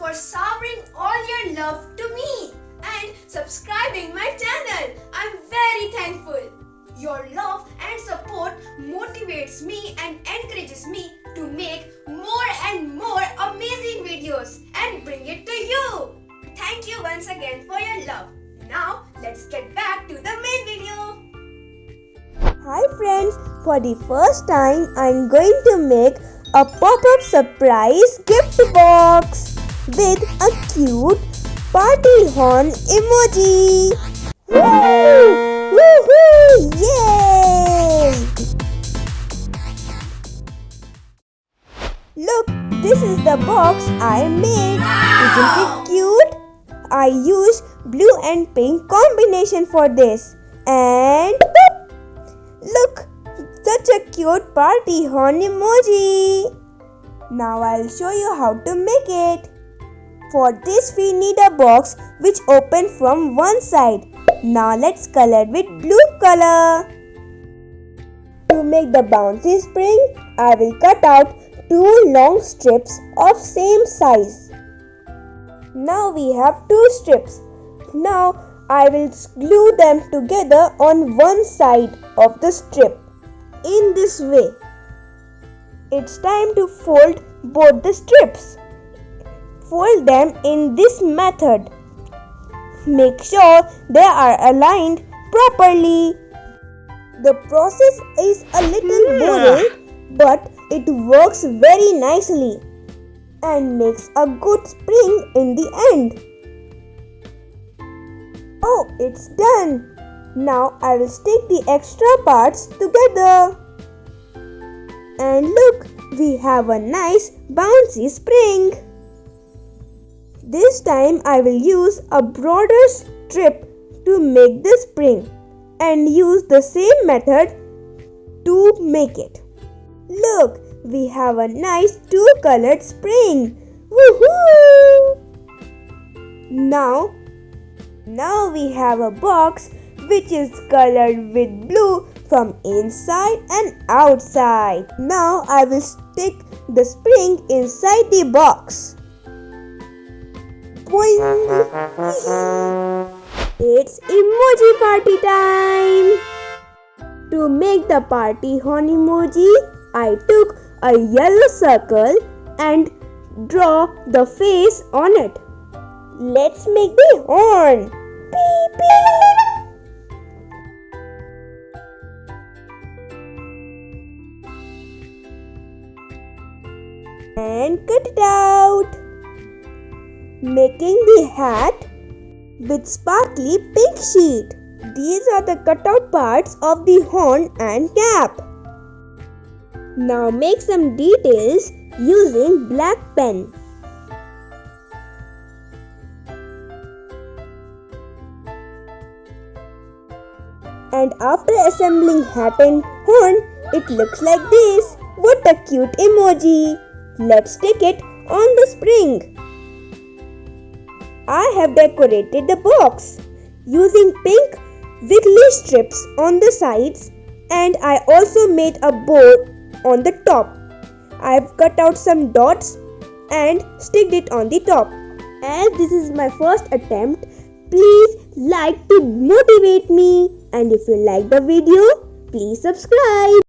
for showering all your love to me and subscribing my channel. I'm very thankful. Your love and support motivates me and encourages me to make more and more amazing videos and bring it to you. Thank you once again for your love. Now let's get back to the main video. Hi friends, for the first time I'm going to make a pop-up surprise gift box with a cute party horn emoji. Woo! Woohoo! Yay! Look, this is the box I made. Isn't it cute? I used blue and pink combination for this. And look, such a cute party horn emoji. Now I'll show you how to make it. For this we need a box which opens from one side. Now let's color with blue color. To make the bouncy spring, I will cut out 2 long strips of same size. Now we have 2 strips. Now I will glue them together on one side of the strip in this way. It's time to fold both the strips. Fold them in this method. Make sure they are aligned properly. The process is a little boring, but it works very nicely and makes a good spring in the end. Oh, it's done. Now I will stick the extra parts together. And look, we have a nice bouncy spring. This time I will use a broader strip to make the spring and use the same method to make it. Look, we have a nice 2-colored spring. Woohoo! Now we have a box which is colored with blue from inside and outside. Now I will stick the spring inside the box. Boing! It's emoji party time! To make the party horn emoji, I took a yellow circle and draw the face on it. Let's make the horn! Beep beep! And cut it out. Making the hat with sparkly pink sheet. These are the cutout parts of the horn and cap. Now make some details using black pen. And after assembling hat and horn, it looks like this. What a cute emoji! Let's stick it on the spring. I have decorated the box using pink wiggly strips on the sides, and I also made a bow on the top. I've cut out some dots and sticked it on the top. As this is my first attempt, please like to motivate me, and if you like the video, please subscribe.